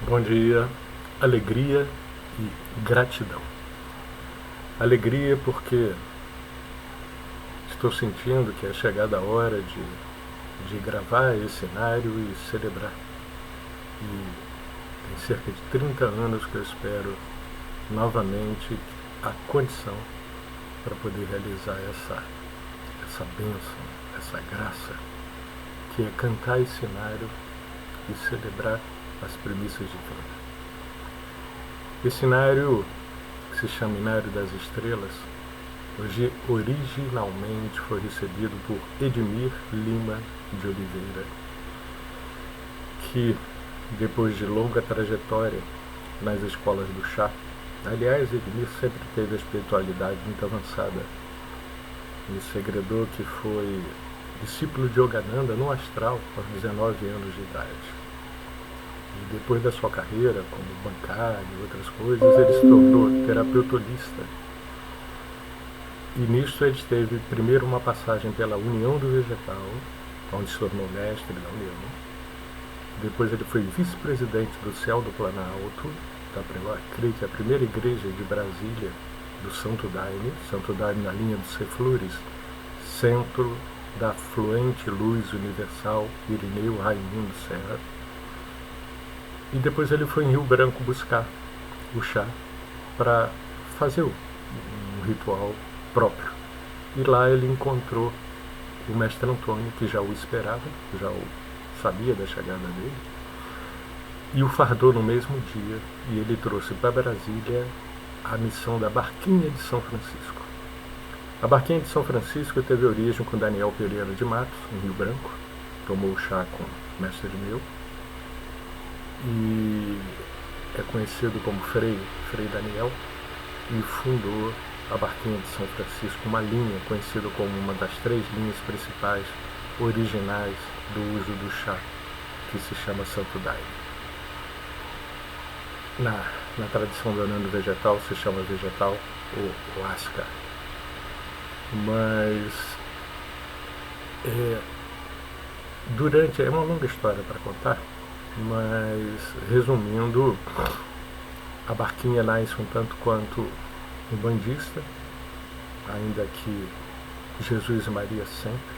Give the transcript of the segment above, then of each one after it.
Bom dia, alegria e gratidão. Alegria porque estou sentindo que é chegada a hora de gravar esse cenário e celebrar. E tem cerca de 30 anos que eu espero novamente a condição para poder realizar essa bênção, essa graça, que é cantar esse cenário e celebrar as premissas de vida. Esse cenário, que se chama Inário das Estrelas, hoje originalmente foi recebido por Edmir Lima de Oliveira, que depois de longa trajetória nas escolas do chá, aliás, Edmir sempre teve a espiritualidade muito avançada, um segredor que foi discípulo de Yogananda no astral aos 19 anos de idade. E depois da sua carreira como bancário e outras coisas, ele se tornou terapeuta holista. E nisso ele teve primeiro uma passagem pela União do Vegetal, onde se tornou mestre da União. Depois ele foi vice-presidente do Céu do Planalto, creio que a primeira igreja de Brasília, do Santo Daime na linha dos Ceflures, centro da fluente luz universal Irineu Raimundo Serra. E depois ele foi em Rio Branco buscar o chá para fazer um ritual próprio. E lá ele encontrou o mestre Antônio, que já o esperava, já o sabia da chegada dele, e o fardou no mesmo dia, e ele trouxe para Brasília a missão da Barquinha de São Francisco. A Barquinha de São Francisco teve origem com Daniel Pereira de Matos, em Rio Branco, tomou o chá com o mestre meu, e é conhecido como Frei Daniel, e fundou a Barquinha de São Francisco, uma linha conhecida como uma das 3 linhas principais originais do uso do chá, que se chama Santo Daime. Na tradição do Anando Vegetal se chama vegetal ou asca. Mas é uma longa história para contar, mas resumindo, a Barquinha nasce um tanto quanto um bandista, ainda que Jesus e Maria sempre,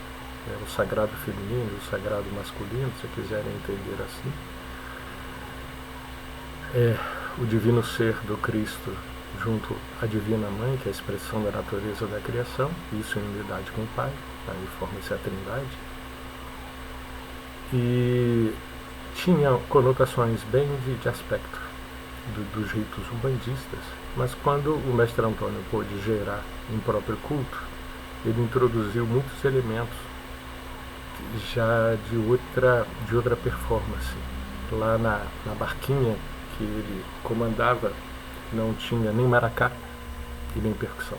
o sagrado feminino e o sagrado masculino, se quiserem entender assim. É o divino ser do Cristo junto à divina mãe, que é a expressão da natureza da criação, isso em unidade com o Pai, aí forma-se a Trindade. E tinha conotações bem de aspecto dos ritos umbandistas, mas quando o mestre Antônio pôde gerar um próprio culto, ele introduziu muitos elementos já de outra performance. Lá na Barquinha que ele comandava não tinha nem maracá e nem percussão.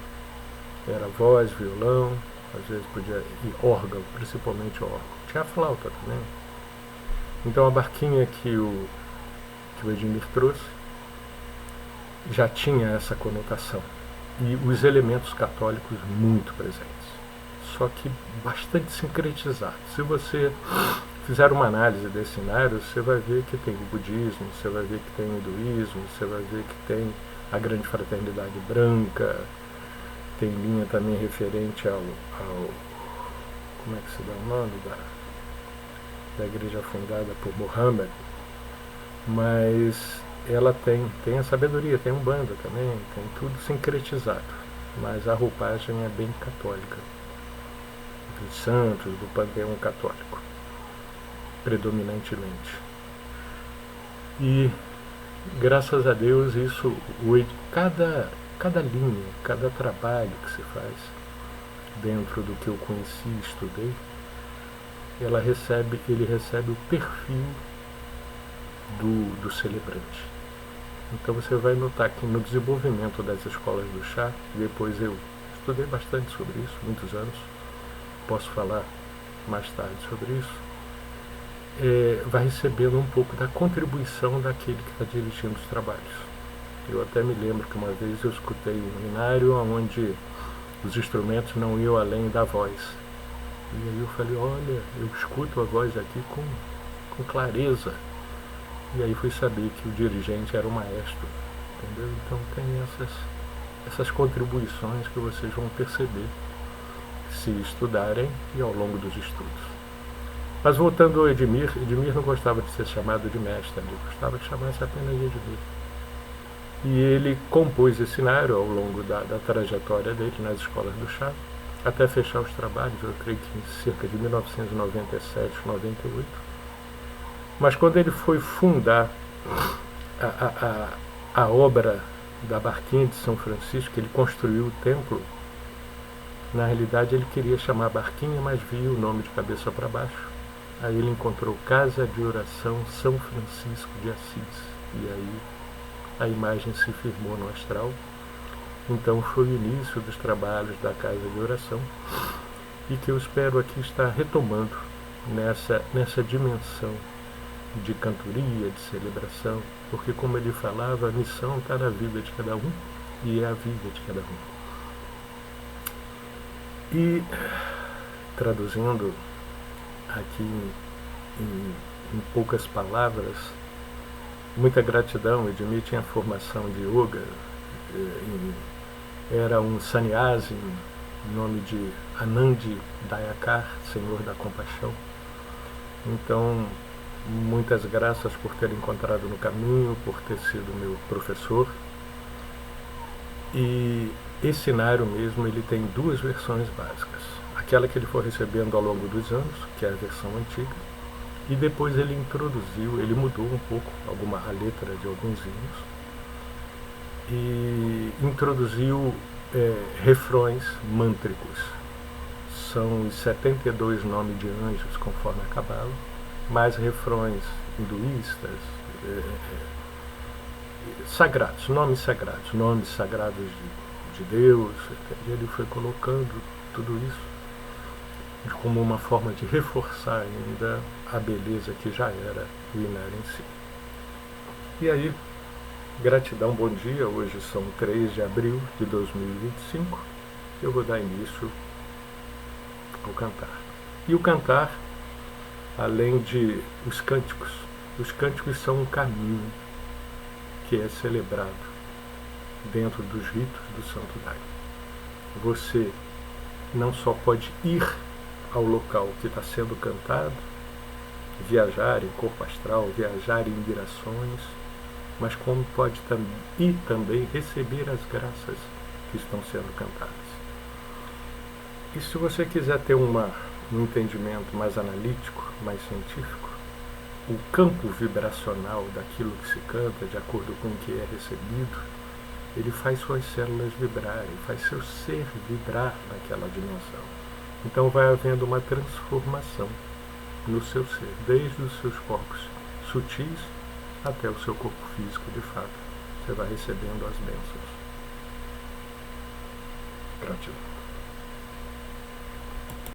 Era voz, violão, às vezes e órgão, principalmente órgão. Tinha a flauta também. Então a Barquinha que o Edmir trouxe já tinha essa conotação. E os elementos católicos muito presentes. Só que bastante sincretizados. Se você fizer uma análise desse cenário, você vai ver que tem o budismo, você vai ver que tem o hinduísmo, você vai ver que tem a grande fraternidade branca, tem linha também referente ao como é que se dá o nome da igreja fundada por Muhammad, mas ela tem a sabedoria, tem Umbanda também, tem tudo sincretizado, mas a roupagem é bem católica, dos santos, do panteão católico, predominantemente. E graças a Deus isso, cada linha, cada trabalho que se faz dentro do que eu conheci e estudei, ele recebe o perfil do celebrante. Então você vai notar que no desenvolvimento das escolas do chá, depois eu estudei bastante sobre isso, muitos anos, posso falar mais tarde sobre isso, vai recebendo um pouco da contribuição daquele que está dirigindo os trabalhos. Eu até me lembro que uma vez eu escutei um seminário onde os instrumentos não iam além da voz. E aí eu falei, olha, eu escuto a voz aqui com clareza. E aí fui saber que o dirigente era o maestro, entendeu? Então tem essas contribuições que vocês vão perceber se estudarem e ao longo dos estudos. Mas voltando ao Edmir, Edmir não gostava de ser chamado de mestre, ele gostava de chamar-se apenas de Edmir. E ele compôs esse cenário ao longo da trajetória dele nas escolas do chá, até fechar os trabalhos, eu creio que em cerca de 1997, 98. Mas quando ele foi fundar a obra da Barquinha de São Francisco, ele construiu o templo, na realidade ele queria chamar Barquinha, mas viu o nome de cabeça para baixo. Aí ele encontrou Casa de Oração São Francisco de Assis, e aí a imagem se firmou no astral. Então foi o início dos trabalhos da Casa de Oração, e que eu espero aqui estar retomando nessa dimensão de cantoria, de celebração, porque como ele falava, a missão está na vida de cada um, e é a vida de cada um. E traduzindo aqui em poucas palavras, muita gratidão. Edmir tinha formação de yoga, era um sannyasi, em nome de Anandi Dayakar, Senhor da Compaixão. Então, muitas graças por ter encontrado no caminho, por ter sido meu professor. E esse cenário mesmo, ele tem duas versões básicas. Aquela que ele foi recebendo ao longo dos anos, que é a versão antiga, e depois ele introduziu, ele mudou um pouco a letra de alguns hinos, e introduziu refrões mântricos. São os 72 nomes de anjos, conforme a Cabala, mais refrões hinduístas, sagrados, nomes sagrados de Deus. Ele foi colocando tudo isso como uma forma de reforçar ainda a beleza que já era o Inário em si. E aí, gratidão, bom dia. Hoje são 3 de abril de 2025. Eu vou dar início ao cantar. E o cantar, além de os cânticos são um caminho que é celebrado dentro dos ritos do Santo Daime. Você não só pode ir ao local que está sendo cantado, viajar em corpo astral, viajar em mirações, mas como pode também receber as graças que estão sendo cantadas. E se você quiser ter um entendimento mais analítico, mais científico, o campo vibracional daquilo que se canta, de acordo com o que é recebido, ele faz suas células vibrarem, faz seu ser vibrar naquela dimensão. Então vai havendo uma transformação no seu ser, desde os seus corpos sutis até o seu corpo físico de fato. Você vai recebendo as bênçãos. Gratidão.